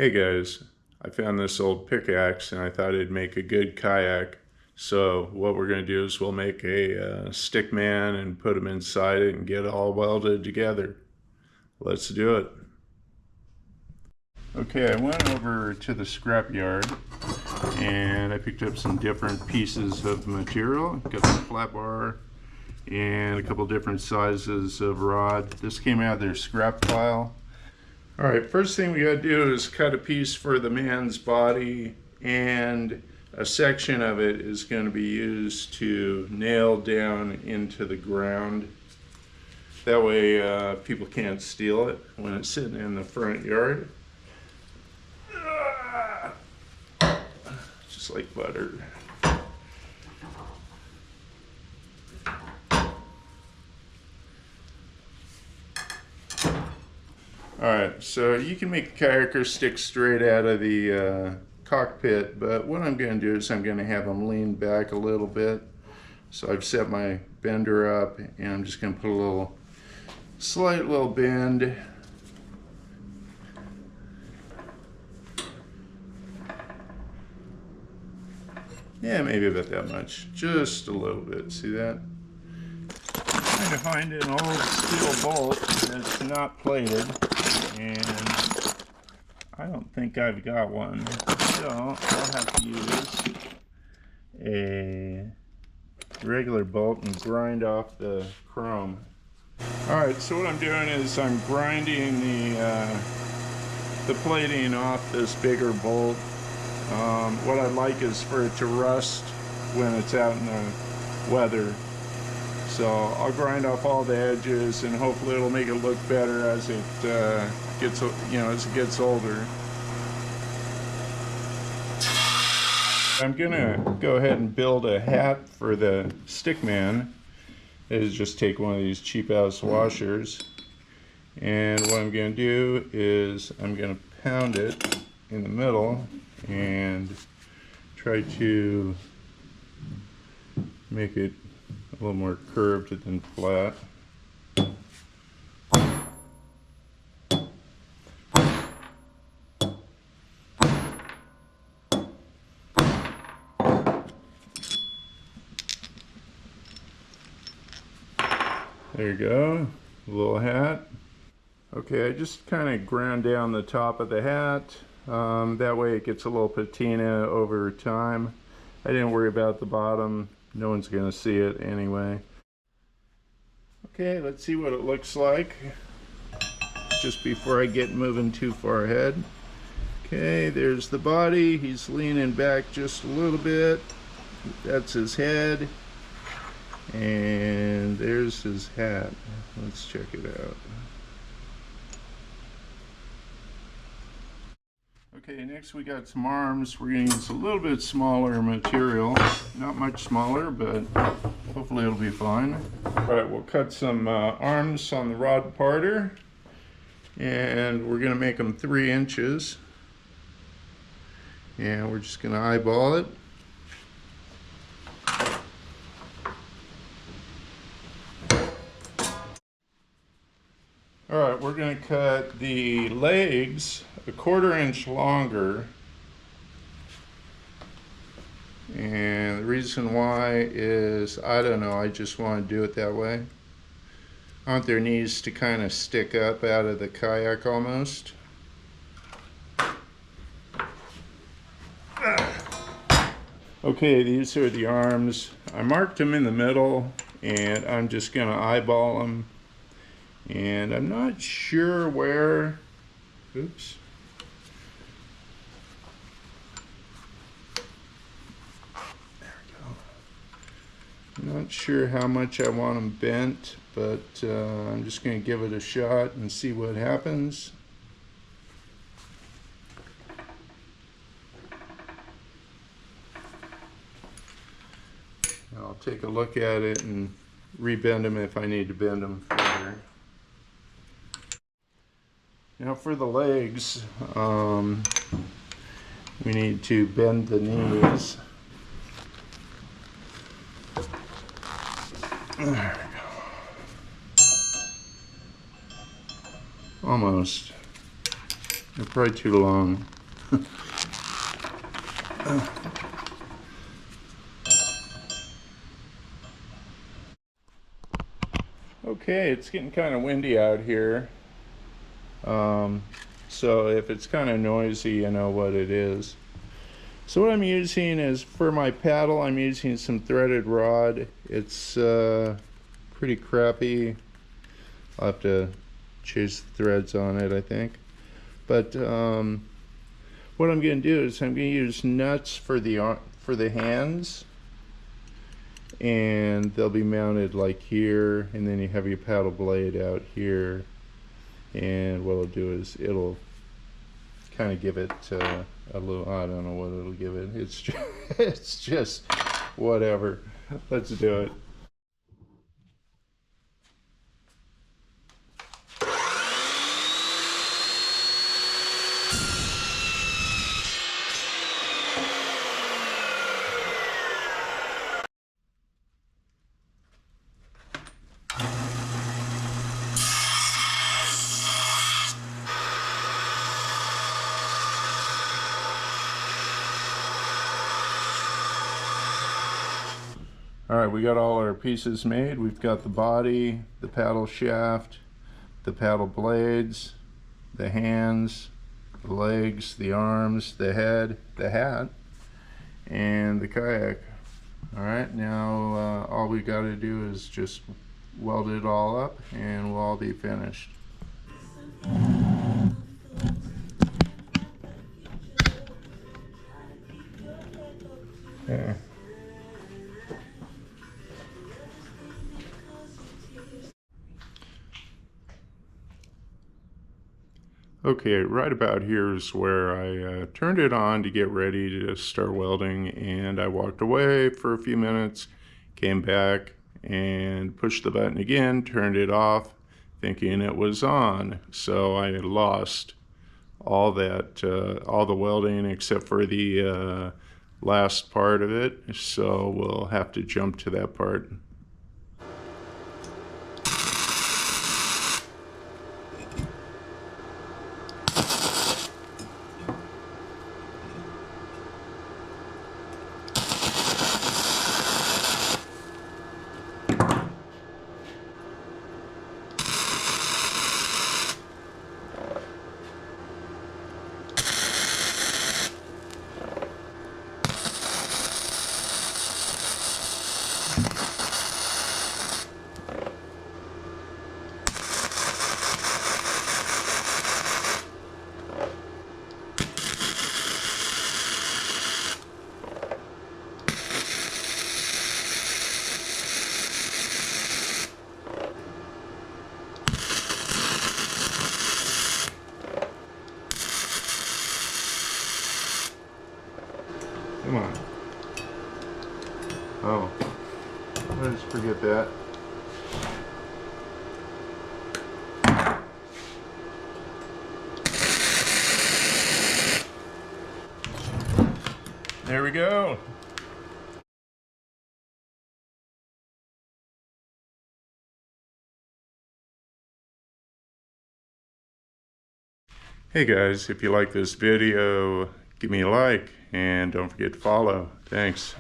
Hey guys, I found this old pickaxe and I thought it'd make a good kayak. So what we're going to do is we'll make a stick man and put them inside it and get it all welded together. Let's do it. Okay, I went over to the scrap yard and I picked up some different pieces of material. Got some flat bar and a couple different sizes of rod. This came out of their scrap pile. All right, first thing we gotta do is cut a piece for the man's body, and a section of it is going to be used to nail down into the ground. That way people can't steal it when it's sitting in the front yard. Just like butter. Alright, so you can make a kayaker stick straight out of the cockpit, but what I'm going to do is I'm going to have them lean back a little bit. So I've set my bender up and I'm just going to put a slight little bend. Yeah, maybe about that much. Just a little bit. See that? I'm trying to find an old steel bolt that's not plated, and I don't think I've got one, so I'll have to use a regular bolt and grind off the chrome. Alright, so what I'm doing is I'm grinding the plating off this bigger bolt. What I'd like is for it to rust when it's out in the weather. So I'll grind off all the edges and hopefully it'll make it look better as it gets older. I'm gonna go ahead and build a hat for the stickman. Is just take one of these cheap ass washers, and what I'm gonna do is I'm gonna pound it in the middle and try to make it a little more curved than flat. There you go, a little hat. Okay, I just kind of ground down the top of the hat. That way it gets a little patina over time. I didn't worry about the bottom. No one's gonna see it anyway. Okay, let's see what it looks like just before I get moving too far ahead. Okay, there's the body. He's leaning back just a little bit. That's his head. And there's his hat. Let's check it out. Okay, next we got some arms. We're going to use a little bit smaller material. Not much smaller, but hopefully it'll be fine. Alright, we'll cut some arms on the rod parter. And we're going to make them 3 inches. And we're just going to eyeball it. Alright, we're going to cut the legs a 1/4 inch longer, and the reason why is, I don't know, I just want to do it that way. I want their knees to kind of stick up out of the kayak almost. Okay, these are the arms. I marked them in the middle and I'm just going to eyeball them. And I'm not sure where, oops. There we go. I'm not sure how much I want them bent, but I'm just going to give it a shot and see what happens. I'll take a look at it and rebend them if I need to bend them further. Now for the legs, we need to bend the knees. There we go. Almost. They're probably too long. Okay, it's getting kind of windy out here. So if it's kind of noisy, you know what it is. So what I'm using is, for my paddle, I'm using some threaded rod. It's pretty crappy. I'll have to change the threads on it, I think. But what I'm going to do is I'm going to use nuts for the hands, and they'll be mounted like here, and then you have your paddle blade out here. And what it'll do is it'll kind of give it a little, I don't know what it'll give it. It's just whatever. Let's do it. Alright, we got all our pieces made. We've got the body, the paddle shaft, the paddle blades, the hands, the legs, the arms, the head, the hat, and the kayak. Alright, now all we got to do is just weld it all up and we'll all be finished. Yeah. Okay, right about here is where I turned it on to get ready to start welding, and I walked away for a few minutes, came back and pushed the button again, turned it off, thinking it was on. So I had lost all that, all the welding except for the last part of it. So we'll have to jump to that part. Come on. Oh, let's forget that. There we go. Hey guys, if you like this video, give me a like and don't forget to follow. Thanks.